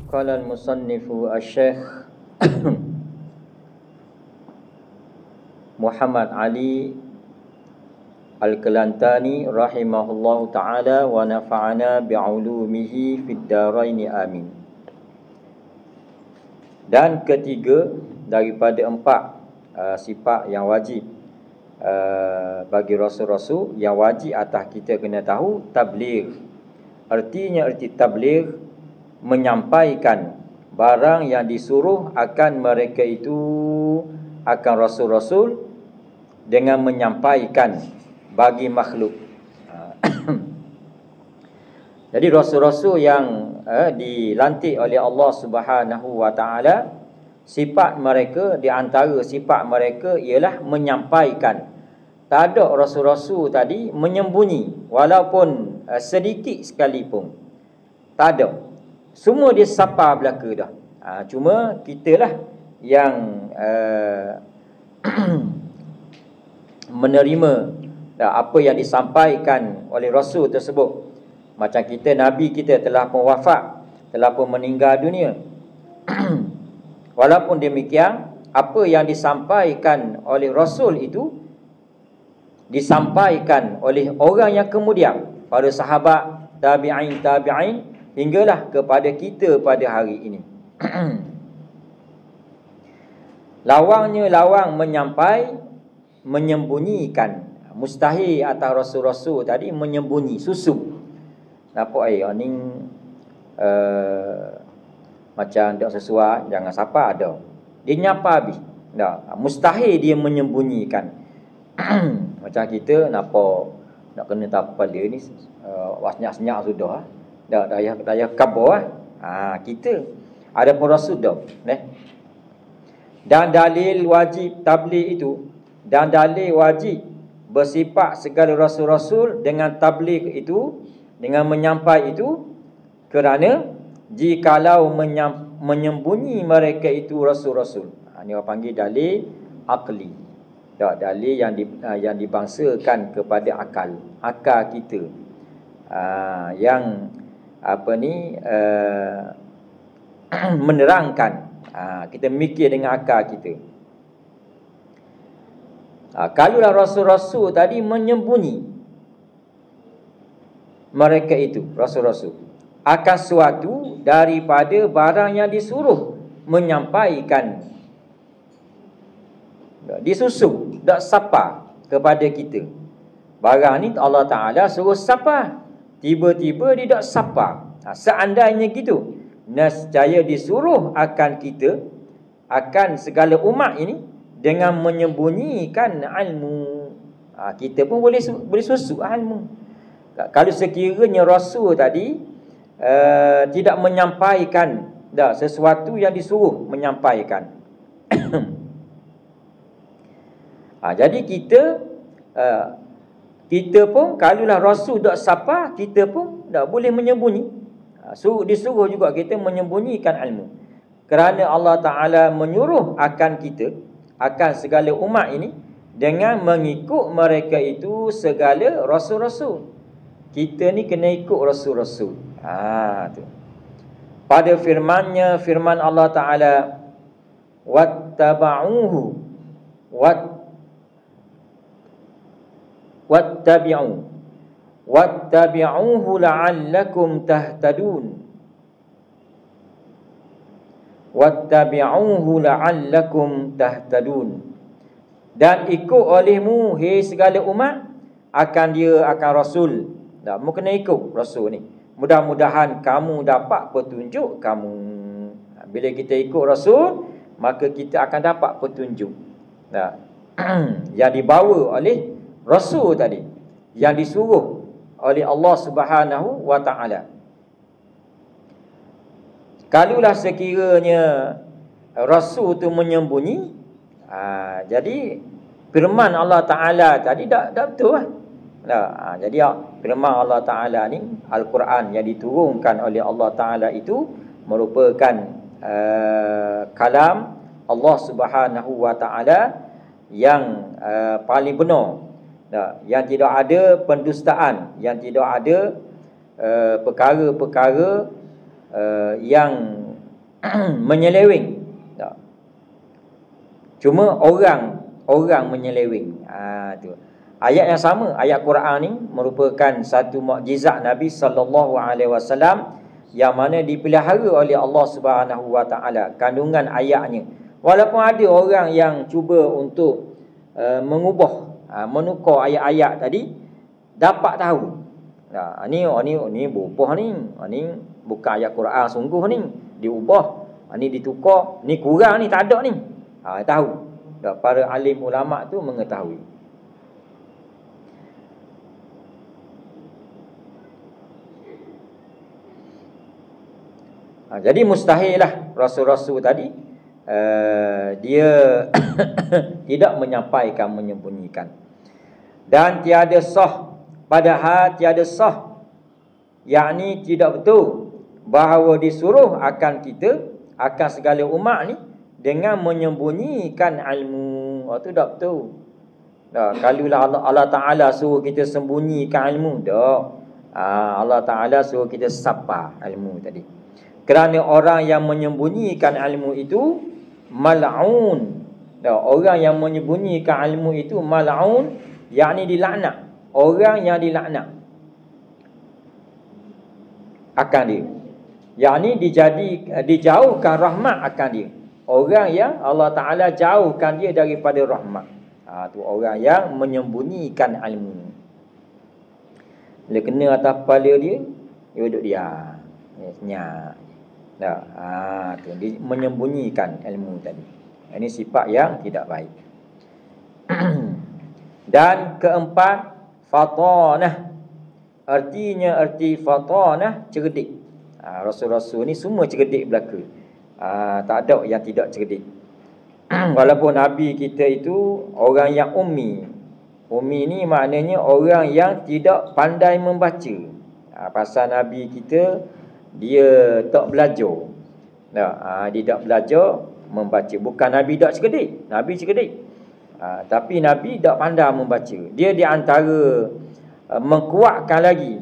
Qala al-musannifu asy-syekh Muhammad Ali Al-Kelantani rahimahullahu ta'ala wa nafa'ana bi'ulumihi fid daraini amin. Dan ketiga daripada empat sifat yang wajib bagi rasul-rasul yang wajib atas kita kena tahu, tabligh. Erti tabligh menyampaikan barang yang disuruh akan mereka itu, akan rasul-rasul, dengan menyampaikan bagi makhluk. Jadi rasul-rasul yang dilantik oleh Allah Subhanahu wa taala, sifat mereka, di antara sifat mereka ialah menyampaikan. Tak ada rasul-rasul tadi menyembunyi walaupun sedikit sekalipun. Tak ada. Semua dia sapa belaka dah. Cuma kitalah yang menerima apa yang disampaikan oleh rasul tersebut. Macam kita, nabi kita telah pun wafat, telah pun meninggal dunia. Walaupun demikian, apa yang disampaikan oleh rasul itu disampaikan oleh orang yang kemudian, para sahabat, tabi'in hinggalah kepada kita pada hari ini. Lawang menyembunyikan. Mustahil atas rasul-rasul tadi menyembunyi, susu. Nampak ni macam tak sesuai, jangan sapa ada. Dia nyapa habis. Tak, mustahil dia menyembunyikan. Macam kita nak kena tapal dia ni senyap-senyap sudah. Dah daya kabar kita ada pun rasul dah, Dan dalil wajib tabligh itu, dan dalil wajib bersifat segala rasul-rasul dengan tabligh itu, dengan menyampai itu, kerana jikalau menyembunyi mereka itu rasul-rasul. Ini orang panggil dalil akli. Dalil yang dibangsakan kepada akal kita. Yang menerangkan. Kita mikir dengan akal kita. Kalaulah rasul-rasul tadi menyembunyi mereka itu, rasul-rasul, akan suatu daripada barang yang disuruh menyampaikan, disusuh, tak sapa kepada kita. Barang ni Allah Ta'ala suruh sapa, tiba-tiba dia tak sapa. Seandainya gitu, nescaya disuruh akan kita, akan segala umat ini, dengan menyembunyikan ilmu. Kita pun boleh susu ilmu. Kalau sekiranya rasul tadi tidak menyampaikan sesuatu yang disuruh menyampaikan. Jadi kita pun kalaulah rasul tak sapa, kita pun tak boleh menyembunyi. Disuruh juga kita menyembunyikan ilmu. Kerana Allah Ta'ala menyuruh akan kita, akan segala umat ini, dengan mengikut mereka itu segala rasul-rasul. Kita ni kena ikut rasul-rasul. Tu. Pada firman Allah Ta'ala, wattaba'uhu wattabi'uhu la'allakum tahtadun. Wattabi'uhu la'allakum tahtadun. Dan ikut olehmu, hei segala umat, akan rasul. Mu kena ikut rasul ni. Mudah-mudahan kamu dapat petunjuk kamu. Bila kita ikut rasul, maka kita akan dapat petunjuk. Yang dibawa oleh rasul tadi, yang disuruh oleh Allah Subhanahu wa taala. Kalaulah sekiranya rasul tu menyembunyi, jadi firman Allah Ta'ala tadi tak betul lah. Jadi firman Allah Ta'ala ni, Al-Quran yang diturunkan oleh Allah Ta'ala itu merupakan kalam Allah Subhanahu wa taala yang paling benar, yang tidak ada pendustaan, yang tidak ada perkara-perkara yang menyeleweng. Tak. Cuma orang menyeleweng. Tu. Ayat yang sama, ayat Quran ni merupakan satu mukjizat Nabi sallallahu alaihi wasallam yang mana dipelihara oleh Allah Subhanahu wa taala kandungan ayatnya. Walaupun ada orang yang cuba untuk menukar ayat-ayat tadi, dapat tahu. Ni berubah ni. Ni bukan ayat Quran sungguh ni. Diubah. Ni ditukar. Ni kurang ni, tak ada ni. Tahu. Para alim ulama tu mengetahui. Jadi mustahil lah Rasul-Rasul tadi dia tidak menyampaikan, menyembunyikan. Dan tiada sah, padahal tiada sah, yakni tidak betul bahawa disuruh akan kita, akan segala umat ni dengan menyembunyikan ilmu. Itu tak betul. Kalaulah Allah Ta'ala suruh kita sembunyikan ilmu, tak. Allah Ta'ala suruh kita sapa ilmu tadi. Kerana orang yang menyembunyikan ilmu itu mal'un. Orang yang menyembunyikan ilmu itu mal'un, yakni dilaknat. Orang yang dilaknat akan dia, yakni dijauhkan rahmat akan dia. Orang yang Allah Ta'ala jauhkan dia daripada rahmat. Tu orang yang menyembunyikan ilmu. Bila kena atas kepala dia duduk dia senyap. Tu dia menyembunyikan ilmu tadi. Ini sifat yang tidak baik. Dan keempat, fatanah. Arti fatanah cerdik. Rasul-rasul ni semua cerdik belaka. Tak ada yang tidak cerdik. Walaupun Nabi kita itu orang yang ummi. Ummi ni maknanya orang yang tidak pandai membaca. Pasal Nabi kita dia tak belajar. Dia tak belajar membaca. Bukan Nabi tak cerdik. Nabi cerdik. Tapi Nabi tak pandai membaca. Dia di antara mengkuatkan lagi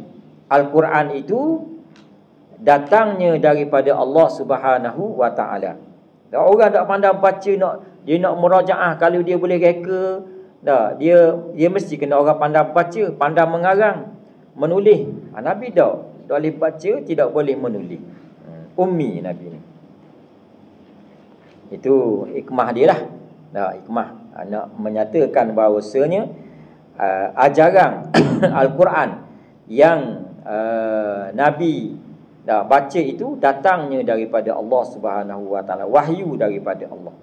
Al-Quran itu datangnya daripada Allah Subhanahu wa taala. Orang tak pandai baca, dia nak murajaah, kalau dia boleh reka, dia mesti kena orang pandai baca, pandai mengarang, menulis. Nabi tak boleh baca, tidak boleh menulis. Ummi Nabi ni. Itu hikmah dia lah. Hikmah nak menyatakan bahawasanya ajaran Al-Quran yang Nabi baca itu datangnya daripada Allah Subhanahu wa taala, wahyu daripada Allah.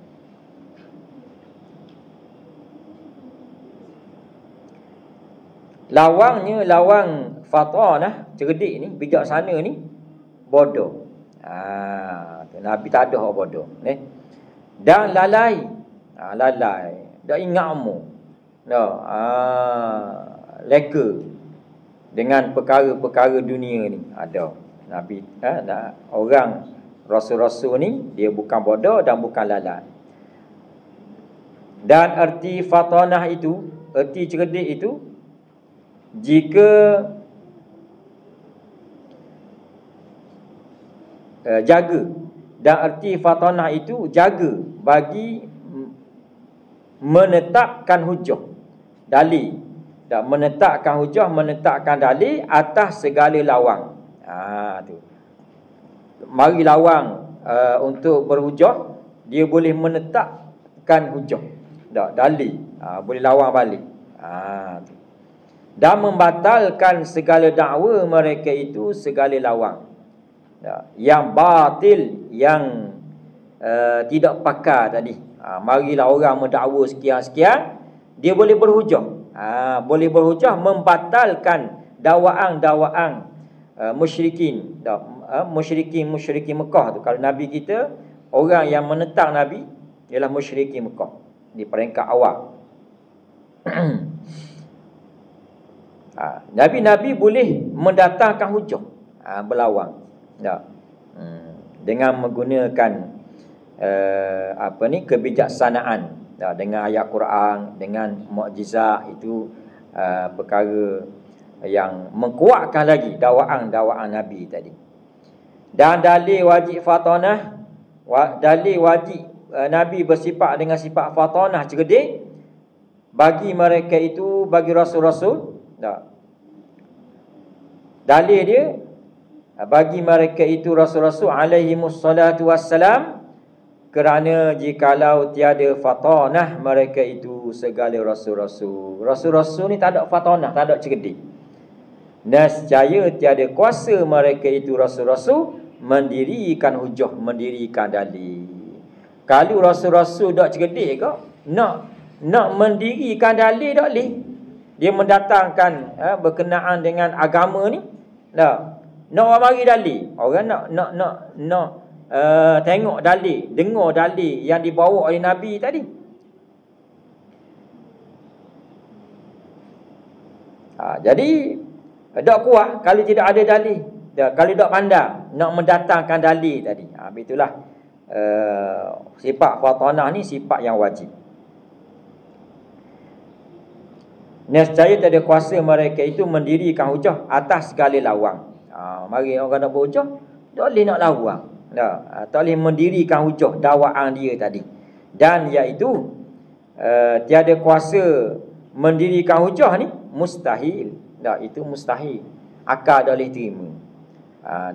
Lawang fatanah, cerdik ni, bijaksana ni, bodoh. Nabi tak ada orang bodoh ni. Dan lalai, tak ingat umur. Leka dengan perkara-perkara dunia ni ada. Nabi orang rasul-rasul ni dia bukan bodoh dan bukan lalai. Dan erti fatanah itu, erti cerdik itu, jika jaga. Dan erti fatanah itu jaga bagi menetapkan hujah, dalil. Dan menetapkan hujah, menetapkan dalil atas segala lawang. Tu. Mari lawang untuk berhujah, dia boleh menetapkan hujah. Dalil. Boleh lawang balik. Tu. Dan membatalkan segala dakwa mereka itu, segala lawang. Yang batil, yang tidak pakar tadi. Marilah orang mendakwa sekian-sekian, dia boleh berhujah. Boleh berhujah membatalkan dakwaan musyrikin. Musyrikin Mekah tu. Kalau Nabi kita, orang yang menentang Nabi ialah musyrikin Mekah di peringkat awal. Nabi boleh mendatangkan hujah, berlawang. Dengan menggunakan kebijaksanaan, dengan ayat Quran, dengan mukjizat itu, perkara yang mengkuatkan lagi dakwaan Nabi tadi. Dan dalil wajib fatanah dalil wajib Nabi bersifat dengan sifat fatanah cerdik bagi mereka itu, bagi rasul-rasul. Dalil dia bagi mereka itu rasul-rasul alaihimus salatu wassalam, kerana jikalau tiada fatanah mereka itu segala rasul-rasul. Rasul-rasul ni tak ada fatanah, tak ada cerdik. Nescaya tiada kuasa mereka itu rasul-rasul mendirikan hujah, mendirikan dalil. Kalau rasul-rasul tak cerdik ke, nak mendirikan dalil tak boleh. Dia mendatangkan berkenaan dengan agama ni. Nak orang mari dalil. Orang nak tengok dalil, dengar dalil yang dibawa oleh Nabi tadi. Jadi tak kuat kalau tidak ada dalil. Kalau tak pandang nak mendatangkan dalil tadi. Itulah sifat fatanah ni sifat yang wajib. Nescaya tak ada kuasa mereka itu mendirikan hujah atas segala lawang. Mari orang nak berhujah, tak boleh nak lawang. Tak boleh mendirikan hujah dakwaan dia tadi. Dan iaitu tiada kuasa mendirikan hujah ni mustahil. Itu mustahil. Akal tak boleh terima.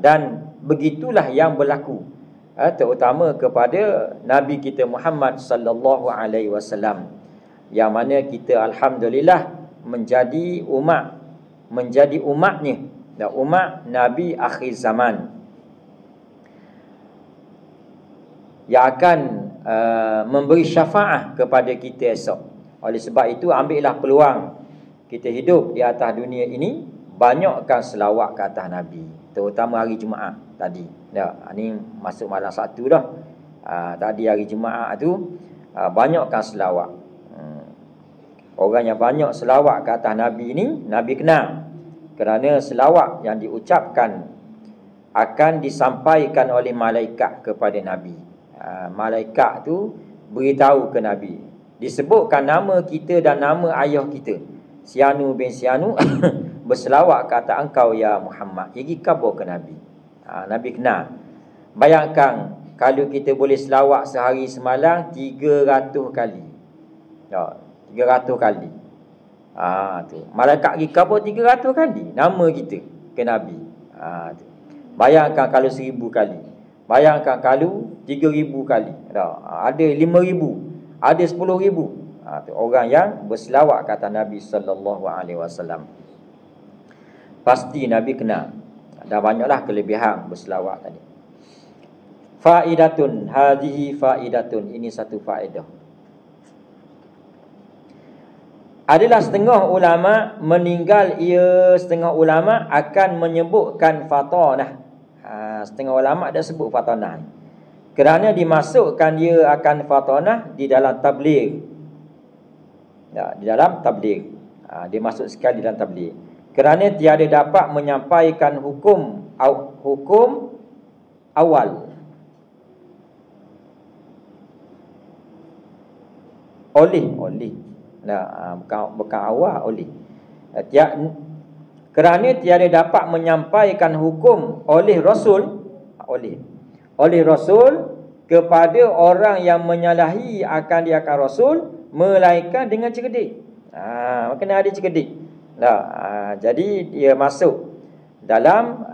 Dan begitulah yang berlaku terutama kepada Nabi kita Muhammad sallallahu alaihi wasallam, yang mana kita alhamdulillah menjadi umatnya, umat Nabi akhir zaman, yang akan memberi syafaat kepada kita esok. Oleh sebab itu, ambillah peluang kita hidup di atas dunia ini, banyakkan selawat ke atas Nabi, terutama hari Jumaat tadi. Ini masuk malam Sabtu dah. Tadi hari Jumaat tu banyakkan selawat. Orang yang banyak selawat ke atas Nabi ni, Nabi kenal. Kerana selawat yang diucapkan akan disampaikan oleh malaikat kepada Nabi. Malaikat tu beritahu ke Nabi, disebutkan nama kita dan nama ayah kita, Sianu bin Sianu, berselawat ke atas engkau ya Muhammad. Ini khabar ke Nabi. Nabi kenal. Bayangkan kalau kita boleh selawat sehari semalam 300 kali. 300 kali. Tu. Malaikat pergi khabar 300 kali nama kita ke Nabi. Tu. Bayangkan kalau 1000 kali. Bayangkan kalau 3000 kali. Ada 5000, ada 10000. Tu orang yang berselawat kata Nabi sallallahu alaihi wasallam. Pasti Nabi kenal. Dan banyaklah kelebihan berselawat tadi. Faidatun, hadhihi faidatun, ini satu faedah. Adalah setengah ulama meninggal, setengah ulama akan menyebutkan fatanah. Setengah ulama dah sebut fatanah, kerana dimasukkan dia akan fatanah di dalam tabligh. Di dalam tabligh. Dia masuk sekali dalam tabligh. Kerana tiada dapat menyampaikan hukum awal. Oleh. Bukan awal, oleh. Kerana tiada dapat menyampaikan hukum oleh Rasul, oleh Rasul kepada orang yang menyalahi akan dia akan Rasul, melainkan dengan cerdik. Kena ada cerdik. Jadi dia masuk dalam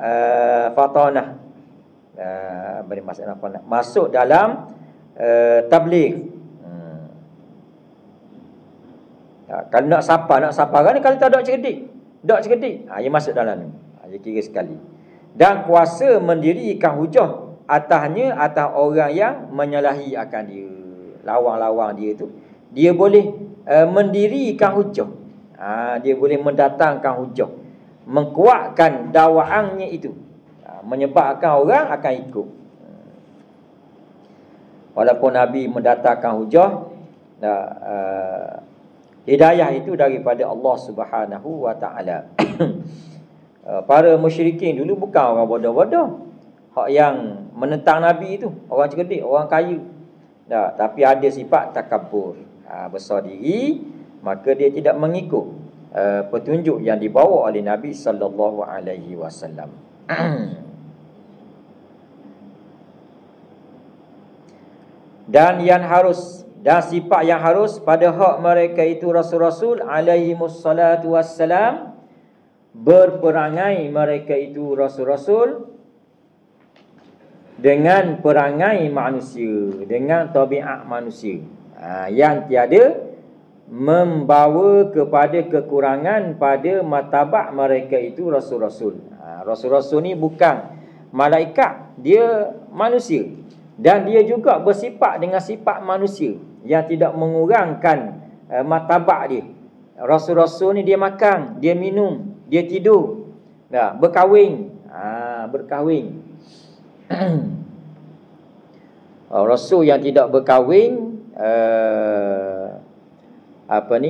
fatanah, masuk dalam tabligh. Kalau nak sapa kan, kalau tak ada cerdik, dia masuk dalam ni. Dia kira sekali. Dan kuasa mendirikan hujah atasnya, atas orang yang menyalahi akan dia, lawang-lawang dia tu, dia boleh mendirikan hujah. Dia boleh mendatangkan hujah, mengkuatkan dakwaannya itu, menyebabkan orang akan ikut. Walaupun Nabi mendatangkan hujah, hidayah itu daripada Allah Subhanahu wa taala. Para musyrikin dulu bukan orang bodoh-bodoh, hak yang menentang Nabi itu orang cerdik, orang kaya. Tapi ada sifat takabur, besar diri, maka dia tidak mengikut petunjuk yang dibawa oleh Nabi sallallahu alaihi wasallam. Dan sifat yang harus pada hak mereka itu rasul-rasul alaihimus salatu wassalam, berperangai mereka itu rasul-rasul dengan perangai manusia, dengan tabiat manusia, yang tiada membawa kepada kekurangan pada martabat mereka itu rasul-rasul. Rasul-rasul ni bukan malaikat, dia manusia, dan dia juga bersifat dengan sifat manusia yang tidak mengurangkan martabat dia. Rasul-rasul ni dia makan, dia minum, dia tidur, berkahwin, berkahwin. Rasul yang tidak berkahwin,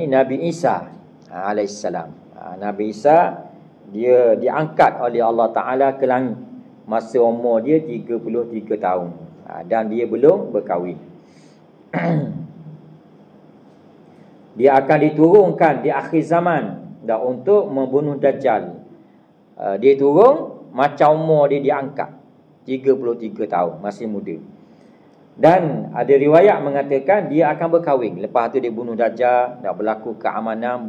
Nabi Isa alaihissalam. Nabi Isa dia diangkat oleh Allah Ta'ala ke langit masa umur dia 33 tahun, dan dia belum berkahwin. Dia akan diturunkan di akhir zaman untuk membunuh Dajjal. Dia turun macam umur dia diangkat 33 tahun, masih muda. Dan ada riwayat mengatakan dia akan berkahwin. Lepas tu dia bunuh Dajjal, dah berlaku keamanan,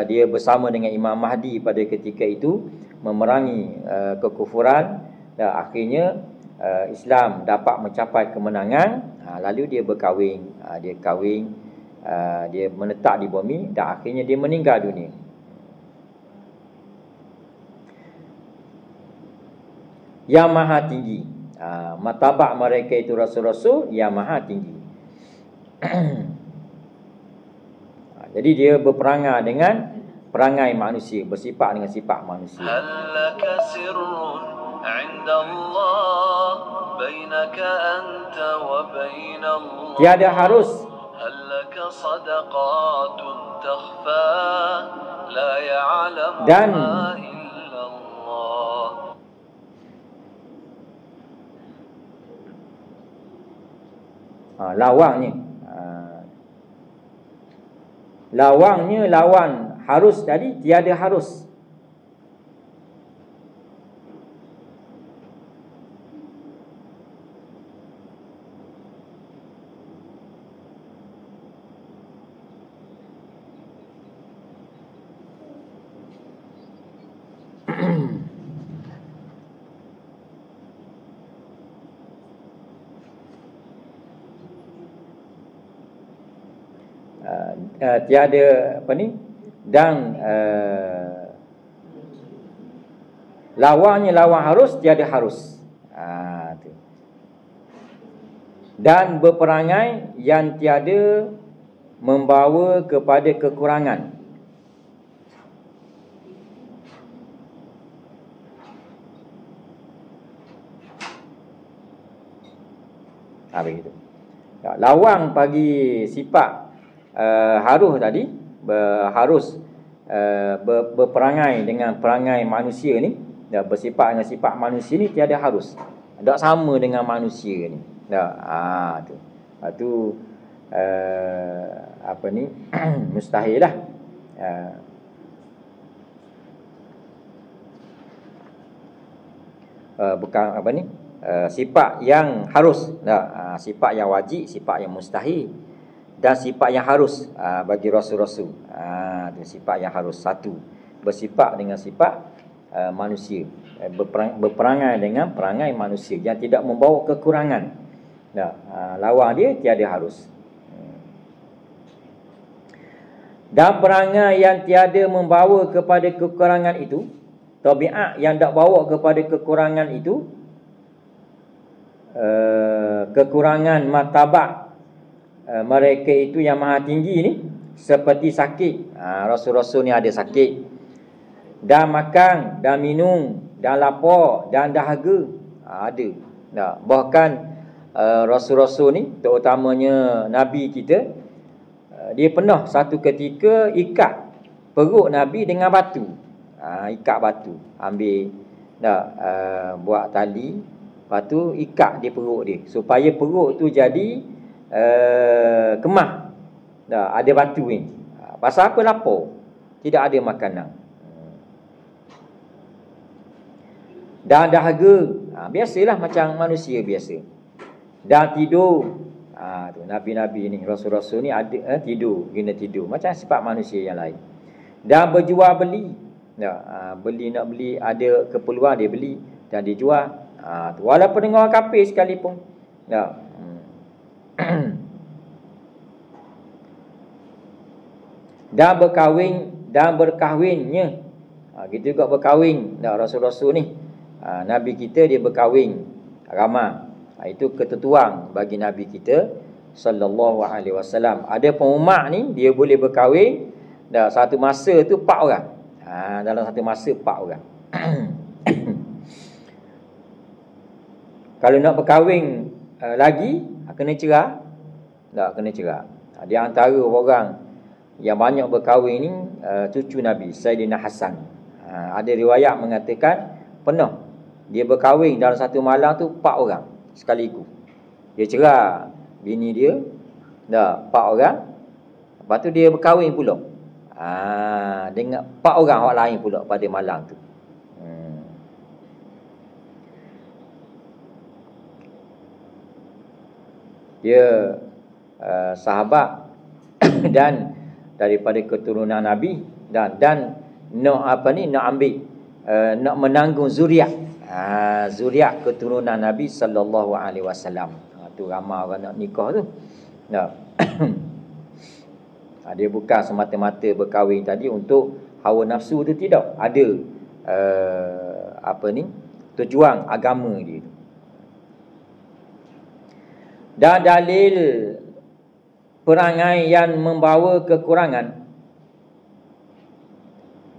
dia bersama dengan Imam Mahdi pada ketika itu memerangi kekufuran, dan akhirnya Islam dapat mencapai kemenangan. Lalu dia berkahwin, dia menetap di bumi, dan akhirnya dia meninggal dunia. Yang maha tinggi, martabat mereka itu rasul-rasul yang maha tinggi. Jadi dia berperangai dengan perangai manusia, bersifat dengan sifat manusia. Tiada harus dan lawangnya lawan harus tadi, tiada harus. Tiada dan lawannya lawan harus, tiada harus. Dan berperangai yang tiada membawa kepada kekurangan. Begitu. Lawang bagi sifat harus tadi, harus berperangai dengan perangai manusia ni, bersifat dengan sifat manusia ni, tiada harus. Tak sama dengan manusia ni. Tu mustahil lah. Bukan sifat yang harus, sifat yang wajib, sifat yang mustahil, dan sifat yang harus bagi rasul-rasul. Sifat yang harus satu, bersifat dengan sifat manusia, berperangai dengan perangai manusia yang tidak membawa kekurangan. Lawan dia tiada harus. Dan perangai yang tiada membawa kepada kekurangan itu, tabiat yang tak bawa kepada kekurangan itu, kekurangan martabat mereka itu yang maha tinggi ni, seperti sakit. Rasul-rasul ni ada sakit, dan makan, dan minum, dan lapar, dan dahaga, ada. Bahkan rasul-rasul ni, terutamanya Nabi kita, dia pernah satu ketika ikat perut Nabi dengan batu. Ikat batu, ambil buat tali, lepas tu ikat di perut dia, supaya perut tu jadi kemah. Ada batu ni. Pasal apa? Lapar, tidak ada makanan, dan dahaga. Biasalah macam manusia biasa. Dan tidur. Tu nabi-nabi ni, rasul-rasul ni ada tidur, guna tidur macam sifat manusia yang lain. Dan berjual beli. Nak beli ada keperluan dia beli dan dia jual. Walaupun dengan orang kafir sekalipun. Dan berkahwinnya. Kita juga berkahwin. Rasul-rasul ni, nabi kita dia berkahwin ramai. Itu ketentuan bagi nabi kita sallallahu alaihi wasallam. Ada pengumat ni dia boleh berkahwin satu masa tu 4 orang. Dalam satu masa 4 orang. Kalau nak berkahwin lagi kena cerah. Kena cerah. Di antara orang yang banyak berkahwin ni cucu Nabi Sayyidina Hasan. Ada riwayat mengatakan pernah dia berkahwin dalam satu malam tu 4 orang sekaligus. Dia cerah bini dia 4 orang. Lepas tu dia berkahwin pula dengan 4 orang orang lain pula pada malam tu. Dia sahabat dan daripada keturunan Nabi dan nak ambil nak menanggung zuriat. Zuriat keturunan Nabi sallallahu alaihi wasallam. Tu ramai orang nak nikah tu. Dia bukan semata-mata berkahwin tadi untuk hawa nafsu tu, tidak. Ada tujuan agama dia. Dan dalil perangai yang membawa kekurangan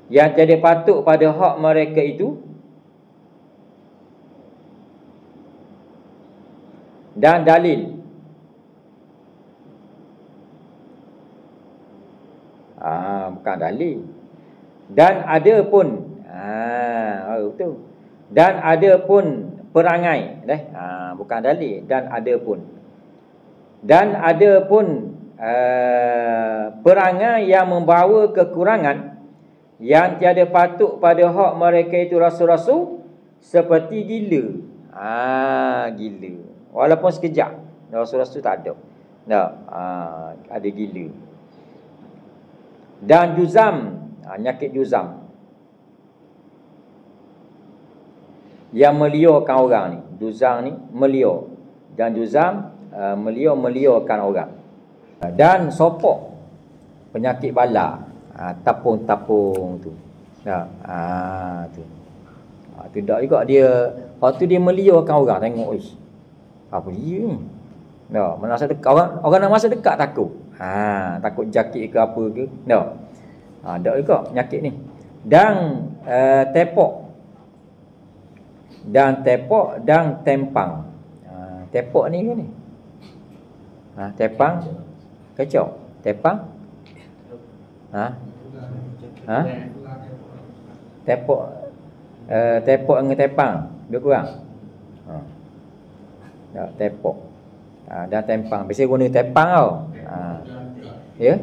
yang tiada patut pada hak mereka itu, dan dalil bukan dalil, dan ada pun betul, dan ada pun perangai bukan dalil, dan ada pun perangai yang membawa kekurangan yang tiada patut pada hak mereka itu rasul-rasul, seperti gila. Gila walaupun sekejap. Rasul-rasul tak ada. Ada gila. Dan juzam, nyakit juzam yang meliorkan orang ni. Juzam ni melior, dan juzam meliorkan orang. Dan sopok, penyakit bala, tapung-tapung tu. Tu tak juga dia. Waktu dia meliorkan orang, tengok apa dia ni. Masa dekat orang nak masa dekat takut. Takut jakit ke apa ke. Tak juga penyakit ni. Dan tepok. Dan tempang. Tepok ni ke ni? Tepang kacau. Tepang? Tepok. Tepok dengan tepang lebih kurang. Tepok. Dan tempang. Biasa guna tepang tau. Ya?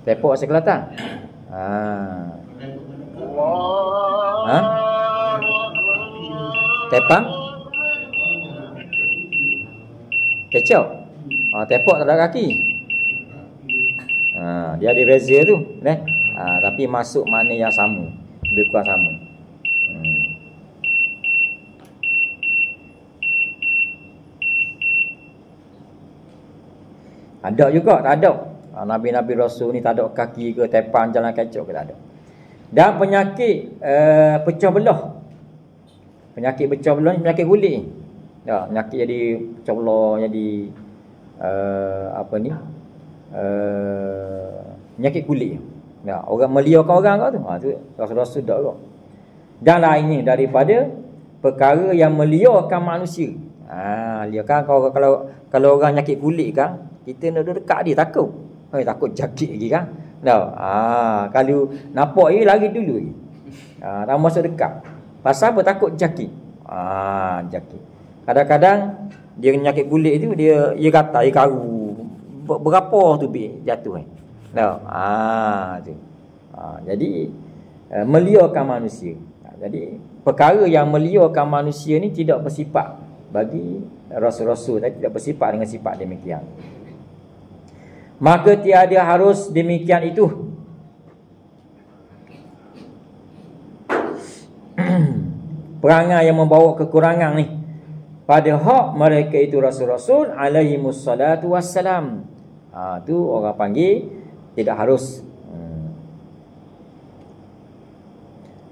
Tepok asal Kelantan. Tepang? Kecau. Tepok tak ada kaki. Dia ada beza tu, tapi masuk makna yang sama, lebih kurang sama. Ada juga, tak ada. Nabi-nabi Rasul ni tak ada kaki ke, tepang jalan kacau ke, tak ada. Dan penyakit pecah belah. Penyakit pecah belah ni penyakit kulit ni. Penyakit jadi pecah belah, jadi penyakit kulit. Orang meliorkan orang kat tu. Tu Rasul-Rasul dak juga. Dan lainnya daripada perkara yang meliorkan manusia. Liorkan kalau orang nyakit kulit kan, kita nak duduk dekat dia takut. Takut jakit lagi kan. Kalau nampak dia lari dulu lagi. Tak masuk dekat. Pasal apa? Takut jakit. Jakit. Kadang-kadang dia nyakit kulit tu, dia gatal, dia karu. Berapa tu jatuh kan. Tu. Jadi meliorkan manusia. Jadi perkara yang meliorkan manusia ni tidak bersifat bagi rasul-rasul tadi tidak bersifat dengan sifat demikian. Maka tiada harus demikian itu. Perangai yang membawa kekurangan ni pada hak mereka itu rasul-rasul alaihimus salatu wassalam. Tu orang panggil tidak harus.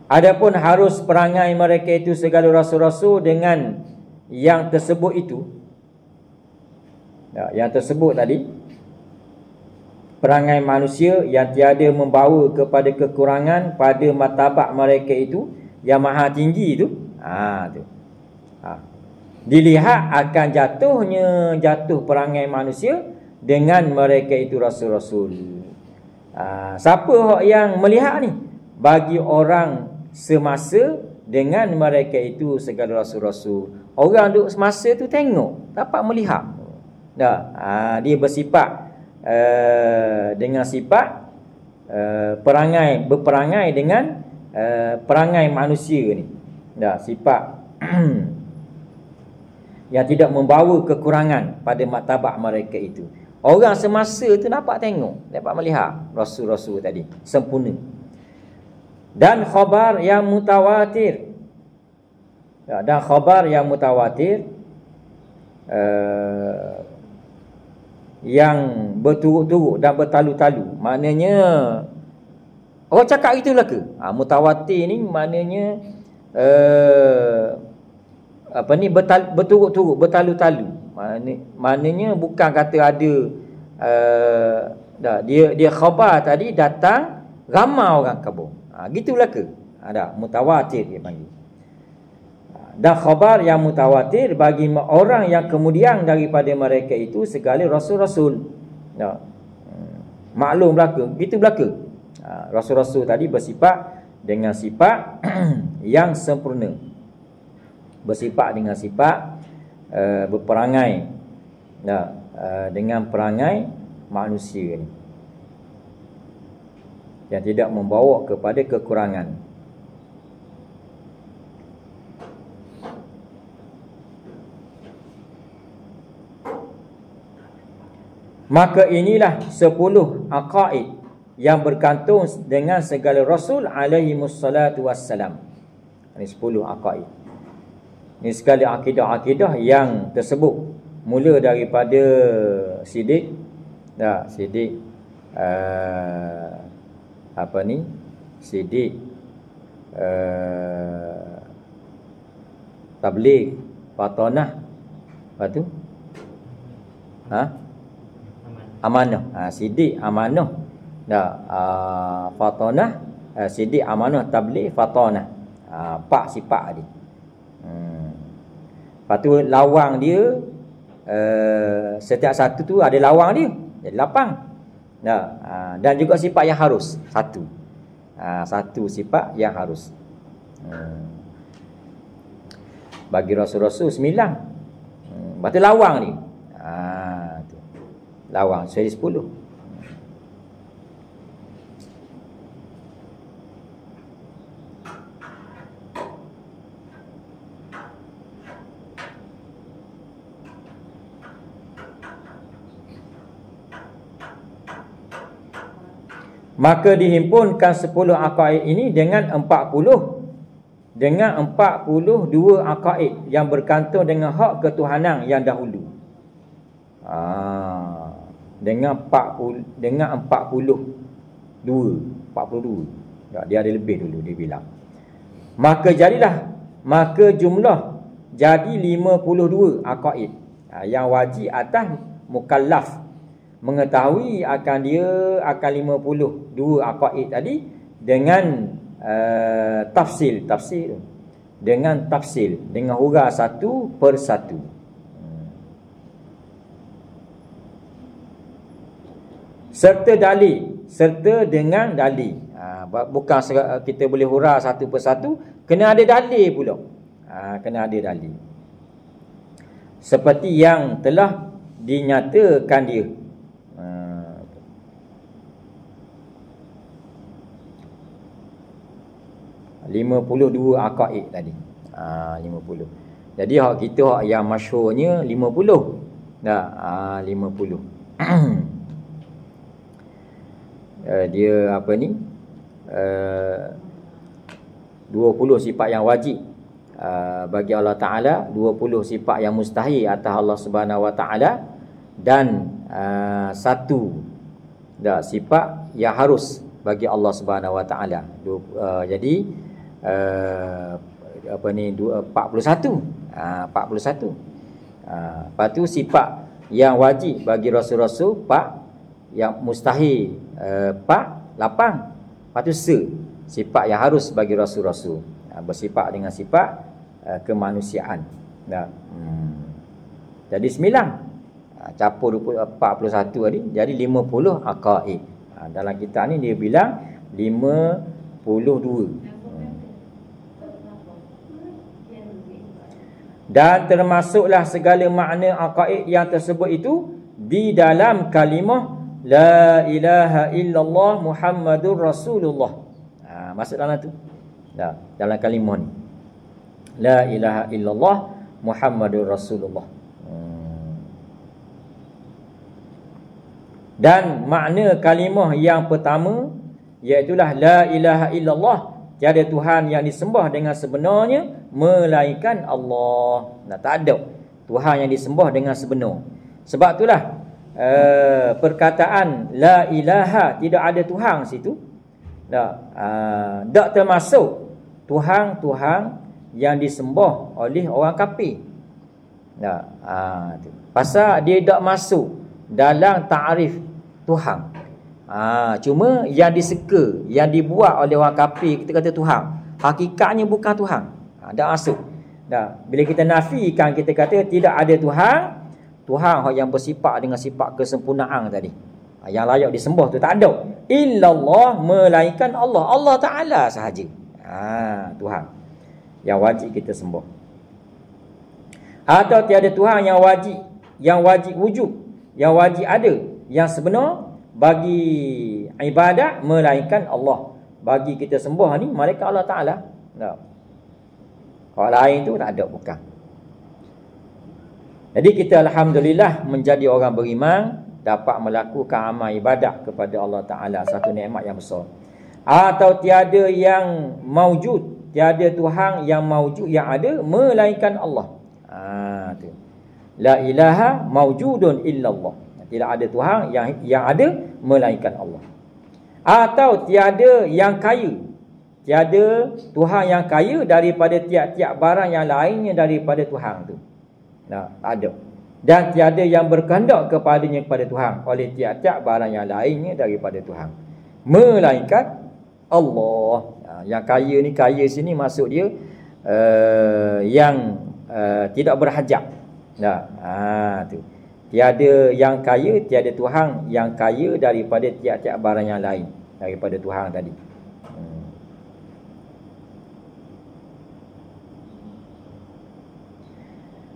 Adapun harus perangai mereka itu segala rasul-rasul dengan yang tersebut itu. Yang tersebut tadi, perangai manusia yang tiada membawa kepada kekurangan pada martabat mereka itu yang maha tinggi itu. Dilihat akan jatuh perangai manusia dengan mereka itu rasul-rasul. Siapa yang melihat ni? Bagi orang semasa dengan mereka itu segala rasul-rasul. Orang duduk semasa tu tengok, dapat melihat. Dia bersifat dengan sifat berperangai dengan perangai manusia ni. Sifat yang tidak membawa kekurangan pada martabat mereka itu. Orang semasa tu dapat tengok, dapat melihat rasul-rasul tadi sempurna. Dan khabar yang mutawatir. Dan khabar yang mutawatir yang berturut-turut dan bertalu-talu. Maknanya orang cakap itulah ke? Mutawatir ni maknanya berturut-turut, bertalu-talu. Maknanya bukan kata ada dia khabar tadi datang ramai orang kabur. Gitulah ke? Mutawatir dia panggil. Dan khabar yang mutawatir bagi orang yang kemudian daripada mereka itu segala rasul-rasul. Maklum belaka, gitu belaka. Rasul-rasul tadi bersifat dengan sifat yang sempurna. Bersifat dengan sifat berperangai dengan perangai manusia ni, yang tidak membawa kepada kekurangan. Maka inilah 10 aqaid yang berkantung dengan segala rasul alaihimus salatu wassalam. Ini 10 aqaid. Ini segala akidah-akidah yang tersebut mula daripada sidik sidik tabligh, batanah, apa tu? Amanah. Sidik, amanah. Fatanah, sidik, amanah, tabligh, fatanah. Empat sifat ni. Lepas tu lawang dia, setiap satu tu ada lawang dia, jadi 8. Dan juga sifat yang harus, satu. Satu sifat yang harus. Bagi rasul-rasul 9. Lepas tu lawang ni. Lawang jadi 10. Maka dihimpunkan 10 aqaid ini dengan 42 aqaid yang berkantung dengan hak ketuhanan yang dahulu. Dengan 42. Dia ada lebih dulu dia bilang. Maka jumlah jadi 52 aqaid yang wajib atas mukallaf mengetahui akan 52 aqaid tadi dengan tafsil dengan huraian satu per satu. Serta dengan dalil. Bukan kita boleh huraian satu per satu, kena ada dalil pula. Kena ada dalil. Seperti yang telah dinyatakan dia. 52 aqaid tadi. 50. Jadi hak kita hak yang masyhurnya 50. Dah, 50. Dia apa ni? 20 sifat yang wajib bagi Allah Ta'ala, 20 sifat yang mustahil atas Allah Subhanahu Wa Ta'ala, dan satu sifat yang harus bagi Allah Subhanahu Wa Ta'ala. Jadi apa ni, 41. 41. Lepas tu sifat yang wajib bagi rasul-rasul 4, yang mustahil 8. Lepas tu sifat yang harus bagi rasul-rasul, bersifat dengan sifat kemanusiaan. Jadi 9 capur 41 tadi, jadi 50 aqaid. Dalam kitab ni dia bilang 52. Dan termasuklah segala makna aqaid yang tersebut itu di dalam kalimah la ilaha illallah Muhammadur Rasulullah. Masuk dalam tu. Dalam kalimah ni. La ilaha illallah Muhammadur Rasulullah. Dan makna kalimah yang pertama iaitulah la ilaha illallah, tiada Tuhan yang disembah dengan sebenarnya melainkan Allah. Tak ada Tuhan yang disembah dengan sebenar. Sebab itulah perkataan la ilaha, tidak ada Tuhan situ, tak termasuk Tuhan-Tuhan yang disembah oleh orang kafir. Pasal dia tak masuk dalam takrif Tuhan. Cuma yang diseka, yang dibuat oleh orang kafir, kita kata Tuhan, hakikatnya bukan Tuhan. Tak masuk. Bila kita nafikan, kita kata tidak ada Tuhan, Tuhan yang bersifat dengan sifat kesempurnaan tadi, yang layak disembah tu tak ada. Illallah, melainkan Allah, Allah Ta'ala sahaja. Tuhan yang wajib kita sembah. Atau tiada Tuhan yang wajib wujud, yang wajib ada, yang sebenar bagi ibadat melainkan Allah. Bagi kita sembah ni malaikat Allah Ta'ala. Kalau lain tu tak ada, bukan. Jadi kita alhamdulillah menjadi orang beriman, dapat melakukan amal ibadat kepada Allah Ta'ala, satu nikmat yang besar. Atau tiada yang maujud, tiada Tuhan yang maujud, yang ada melainkan Allah. Tu. La ilaha maujudun illallah, tidak ada Tuhan yang ada melainkan Allah. Atau tiada yang kaya, tiada Tuhan yang kaya daripada tiap-tiap barang yang lainnya daripada Tuhan tu. Tak ada. Dan tiada yang berkehendak kepadanya kepada Tuhan oleh tiap-tiap barang yang lainnya daripada Tuhan melainkan Allah. Yang kaya ni, kaya sini maksud dia yang tidak berhajat. Tu. Tiada yang kaya, tiada Tuhan yang kaya daripada tiap-tiap barang yang lain daripada Tuhan tadi.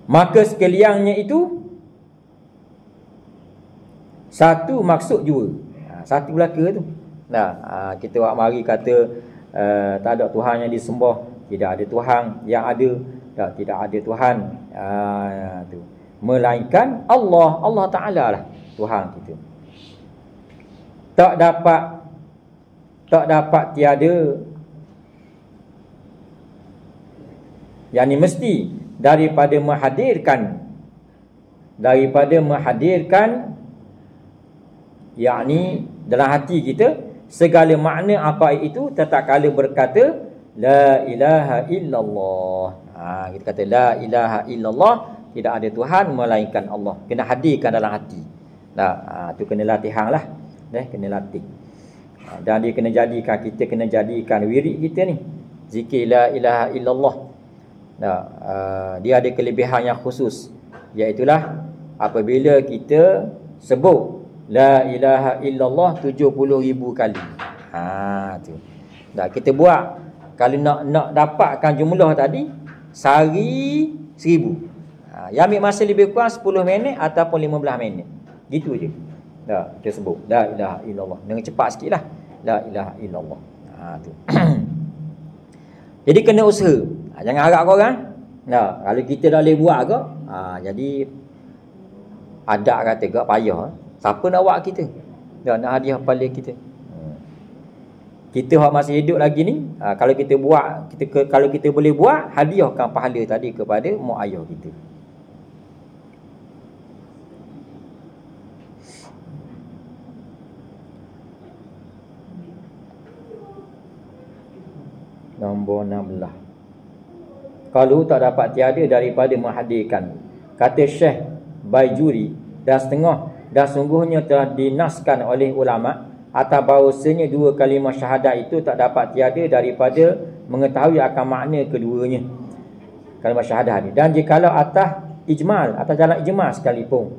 Maka sekaliannya itu satu maksud jua. Satu belaka tu. Kita buat mari kata tak ada Tuhan yang disembah, tidak ada Tuhan yang ada, tidak ada Tuhan tu, melainkan Allah, Allah Ta'ala lah Tuhan kita. Tak dapat tiada, yang ni mesti daripada menghadirkan yakni dalam hati kita segala makna apa itu, tetap kala berkata la ilaha illallah. Kita kata la ilaha illallah, tidak ada Tuhan melainkan Allah, kena hadirkan dalam hati. Tu kena latihan lah, kena latih. Dan dia kena jadikan, kita kena jadikan wirid kita ni zikir la ilaha illallah. Dia ada kelebihan yang khusus, iaitulah apabila kita sebut la ilaha illallah 70,000 kali. Tu. Kita buat, kalau nak dapatkan jumlah tadi sehari 1000. Yang ambil masa lebih kurang 10 minit ataupun 15 minit. Gitu je. Kita sebut la ilaha illallah dengan cepat sikitlah. La ilaha illallah. Tu. Jadi kena usaha. Jangan harap korang Nah, kalau kita dah boleh buat ke, jadi ada kata gak payah. Siapa nak buat kita? Dah nak hadiah pada kita. Kita hak masih hidup lagi ni, kalau kita buat, kalau kita boleh buat, hadiahkan pahala tadi kepada mak ayah kita. Nombor 16. Kalau tak dapat tiada daripada menghadirkan, kata Syekh Baijuri, dan sungguhnya telah dinaskan oleh ulama atas bahawasanya dua kalimah syahadat itu tak dapat tiada daripada mengetahui akan makna keduanya, kalimah syahadat ni. Dan jikalau atas ijmal, atas jalan ijmal sekalipun,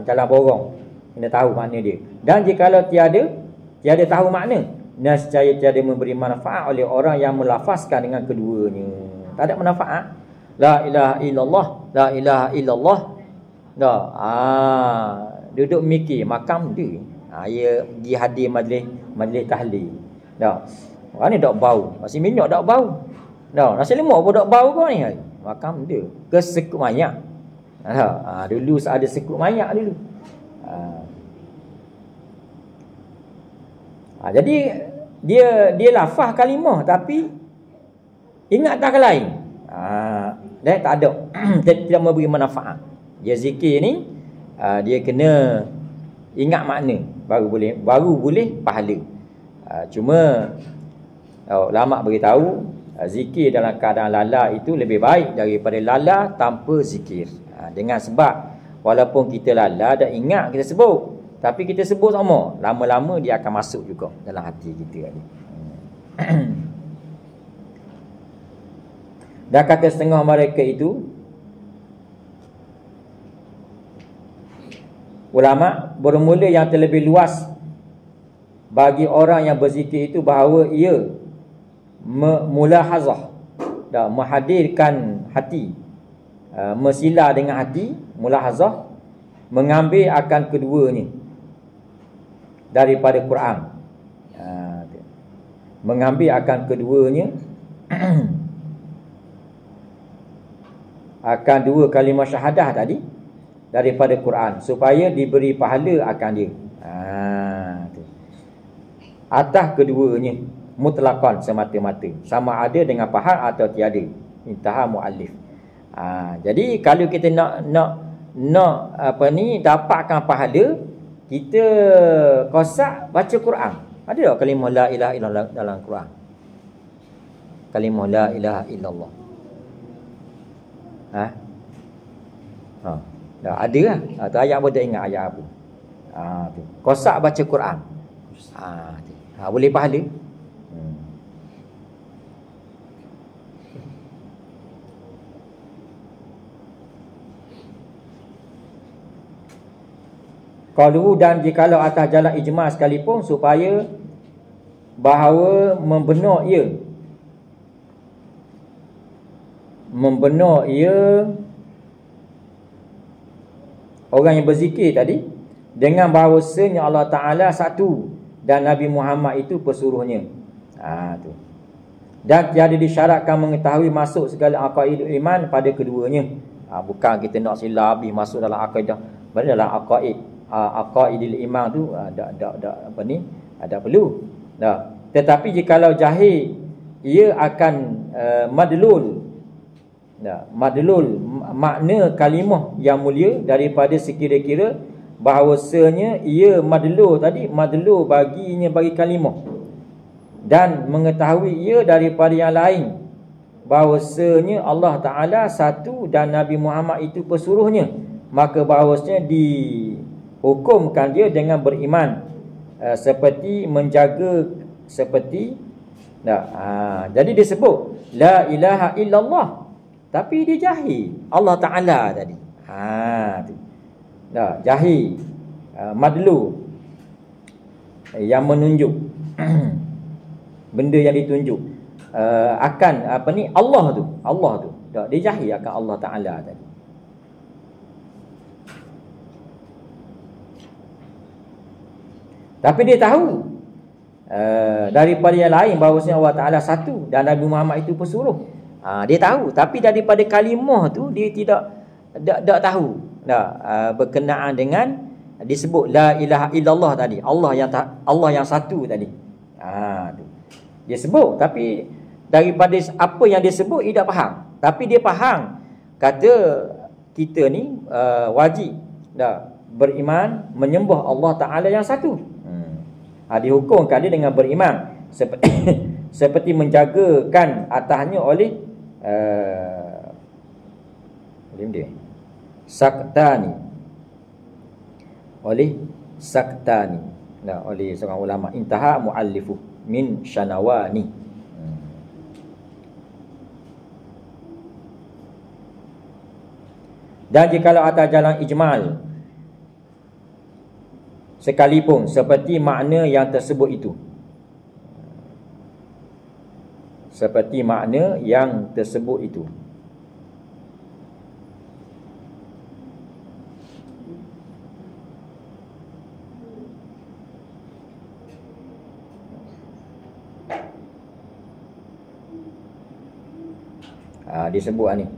jalan borong, kena tahu makna dia. Dan jikalau tiada tahu makna, nescaya tiada memberi manfaat oleh orang yang melafazkan dengan keduanya. Tak ada manfaat. La ilaha illallah, la ilaha illallah. Duduk mikir makam dia. Ya pergi hadir majlis tahlil. Orang ni dak bau, nasi minyak dak bau. Nasi lemak pun dak bau kau ni. Makam dia ke sekut mayat. Dulu ada sekut mayat dulu. Jadi dia lafaz kalimah tapi ingat tak lain. Dia tak ada tidak memberi manfaat. Dia zikir ni dia kena ingat makna baru boleh pahala. Cuma ulama beritahu zikir dalam keadaan lala itu lebih baik daripada lala tanpa zikir. Dengan sebab walaupun kita lala dah ingat kita sebut, tapi kita sebut sama, lama-lama dia akan masuk juga dalam hati kita ni. Dan kata setengah mereka itu, ulama bermula yang terlebih luas bagi orang yang berzikir itu bahawa ia mulahazah, menghadirkan hati, mesila dengan hati, mulahazah, mengambil akan keduanya daripada Quran. Mengambil akan keduanya akan dua kalimah syahadah tadi daripada Quran supaya diberi pahala akan dia. Atas keduanya mutlaqan semata-mata, sama ada dengan faham atau tiada. Intaha muallif. Jadi kalau kita nak dapatkan pahala, kita kosak baca Quran. Ada tak kalimah la ilaha illallah dalam Quran? Kalimah la ilaha illallah. Dah ada lah. Tu ayat apa tak ingat ayat apa. Tu. Kosak baca Quran. Boleh pahala. Qalu, dan jikalau atas jalan ijma' sekalipun, supaya bahawa membenar ia orang yang berzikir tadi dengan bahawasanya Allah Ta'ala satu dan Nabi Muhammad itu pesuruhnya. Tu. Dan tiada disyaratkan mengetahui masuk segala aqaidul iman pada keduanya. Bukan kita nak sila habis masuk dalam akidah. Berada dalam aqaidul iman tu ada perlu. Tetapi jikalau jahil, ia akan madlul. Madlul makna kalimah yang mulia daripada sekira-kira bahawasanya ia madlul tadi, madlul bagi kalimah, dan mengetahui ia daripada yang lain bahawasanya Allah Ta'ala satu dan Nabi Muhammad itu pesuruhnya, maka bahawasanya dihukumkan dia dengan beriman seperti menjaga jadi disebut la ilaha illallah tapi dia jahil Allah Ta'ala tadi. Jahil, madlu, yang menunjuk benda yang ditunjuk akan Allah tu. Dia jahil akan Allah Ta'ala tadi. Tapi dia tahu daripada yang lain bahawasanya Allah Ta'ala satu dan Nabi Muhammad itu pesuruh. Dia tahu, tapi daripada kalimah tu dia tidak tahu. Berkenaan dengan disebut la ilaha illallah tadi. Allah yang satu tadi. Tu. Dia sebut, tapi daripada apa yang dia sebut dia tak faham. Tapi dia faham kata kita ni wajib beriman menyembah Allah Ta'ala yang satu. Dihukumkan dia dengan beriman seperti menjagakan atasnya oleh saktani, oleh seorang ulama, intaha muallifu min syanawani. Dan jikalau atas jalan ijmal sekalipun seperti makna yang tersebut itu, seperti makna yang tersebut itu, disebut ni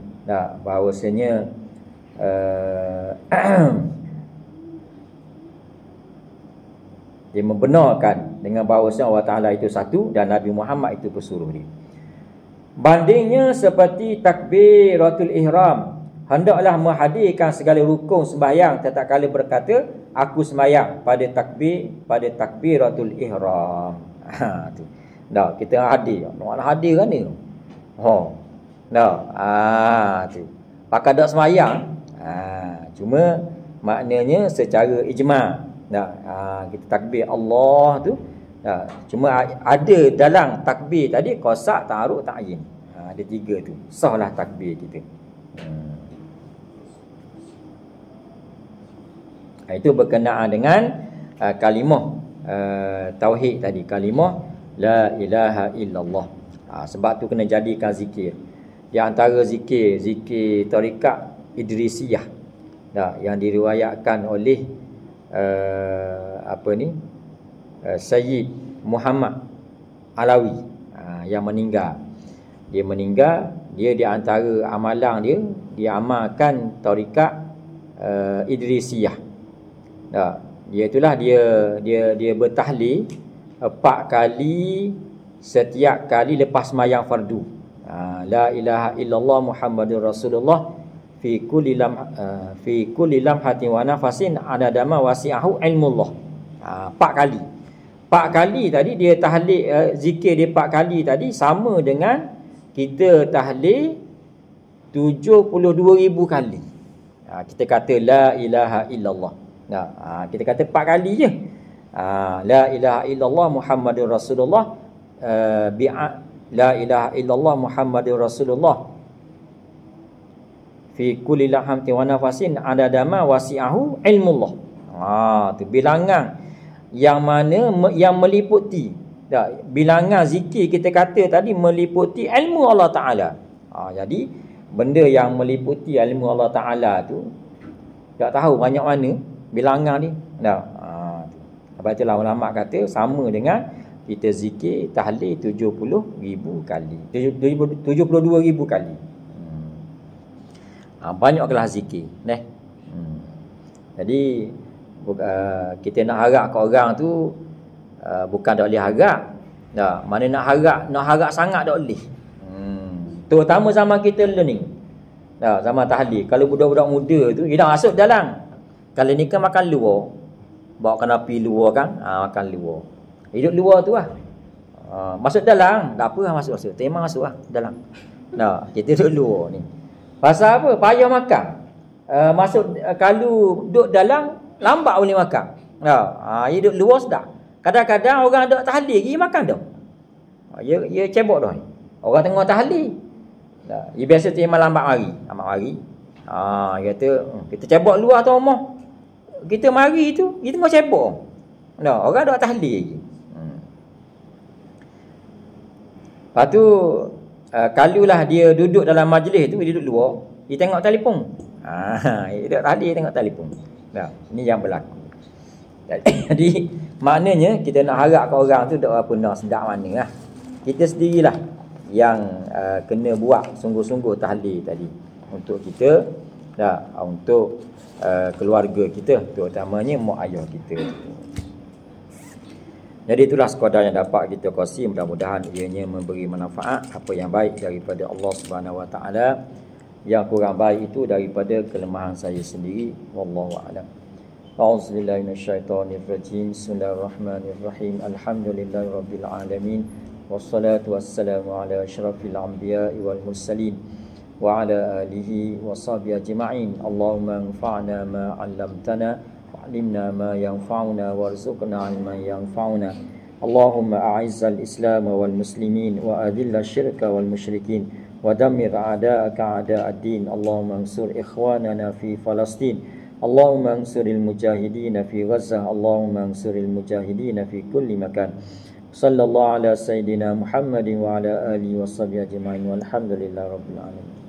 bahawasanya dia membenarkan dengan bahawasanya Allah Ta'ala itu satu dan Nabi Muhammad itu pesuruh dia. Bandingnya seperti takbiratul ihram, hendaklah menghadirkan segala rukun sembahyang tatkala berkata aku sembahyang pada takbiratul ihram. Tu. Kita hadir. Nak hadir kan ni? Tu. Pakai dak sembahyang. Cuma maknanya secara ijma'. Kita takbir Allah tu. Cuma ada dalam takbir tadi qasak, ta'aruk, ta'yin. Ada 3 tu. Sahlah takbir kita. Itu berkenaan dengan kalimah tauhid tadi, kalimah la ilaha illallah. Sebab tu kena jadikan zikir. Di antara zikir tarikat Idrisiyah yang diriwayatkan oleh Sayyid Muhammad Alawi yang meninggal. Dia di antara amalan dia amalkan tarikat Idrisiyah. Dia itulah dia bertahlil 4 kali setiap kali lepas sembahyang fardu. La ilaha illallah Muhammadur Rasulullah fi kulli lamhatin wa nafasin adadama wasi'ahu ilmullah. 4 kali. 4 kali tadi dia tahlil, zikir dia 4 kali tadi sama dengan kita tahlil 72,000 kali. Kita kata la ilaha illallah. Kita kata 4 kali je. La ilaha illallah Muhammadur Rasulullah, la ilaha illallah Muhammadur Rasulullah fi kulli lamhatin wa nafasin adadama wasi'ahu ilmullah. Tu bilangan yang mana yang meliputi. Bilangan zikir kita kata tadi meliputi ilmu Allah Ta'ala. Jadi benda yang meliputi ilmu Allah Ta'ala tu tak tahu banyak mana bilangan ni. Sebab itulah ulama kata sama dengan kita zikir tahlil 70,000 kali, 72,000 kali. Banyaklah zikir Jadi kita nak harap kat orang tu bukan tak boleh harap. Mana nak harap sangat tak boleh. Terutama zaman kita learning. Zaman tahlil. Kalau budak-budak muda tu dia dah masuk dalam. Kalau ni kan makan luar. Bawa kanapi luar kan, makan luar. Hidup luar tu lah. Masuk dalam, tak apa lah masuk. Tema masuk lah dalam. Kita duduk luar ni. Pasal apa? Payah makan. Masuk kalau duduk dalam lambat boleh makan. Hidup luar sedap. Kadang-kadang orang duduk tahlil dia makan dah. Dia cebok dah. Orang tengah tahlil. Dia biasa tema lambat mari. Dia kata kita cebok luar tu rumah. Kita mari tu, kita tengah cebok. Orang duduk tahlil lagi. Lepas tu kalulah dia duduk dalam majlis tu, dia duduk luar, dia tengok telefon. Dia duduk tahlil, tengok telefon. Ini yang berlaku. Jadi maknanya kita nak harap kat orang tu duduk apa nak sedap mana lah. Kita sendirilah yang kena buat sungguh-sungguh tahlil tadi untuk kita, untuk keluarga kita, terutamanya mak ayah kita. Jadi itulah sekadar yang dapat kita kongsi, mudah-mudahan ianya memberi manfaat, apa yang baik daripada Allah Subhanahu Wa Taala, yang kurang baik itu daripada kelemahan saya sendiri. Wallahu a'lam. A'udzubillahi minasyaitonirrajim. Bismillahirrahmanirrahim. Alhamdulillahirabbil alamin. Wassalatu wassalamu ala asyrafil anbiya'i wal mursalin wa ala alihi wa sahbihi ajma'in. Allahumma anfa'na ma 'allamtana علمنا ما ينفعنا وارزقنا علما ينفعنا. اللهم أعز الإسلام والمسلمين وأذل الشرك والمشركين ودمر أعداءك أعداء الدين. اللهم انصر إخواننا في فلسطين. اللهم انصر المجاهدين في غزة. اللهم انصر المجاهدين في كل مكان. صلى الله على سيدنا محمد وعلى آله وصحبه أجمعين والحمد لله رب العالمين.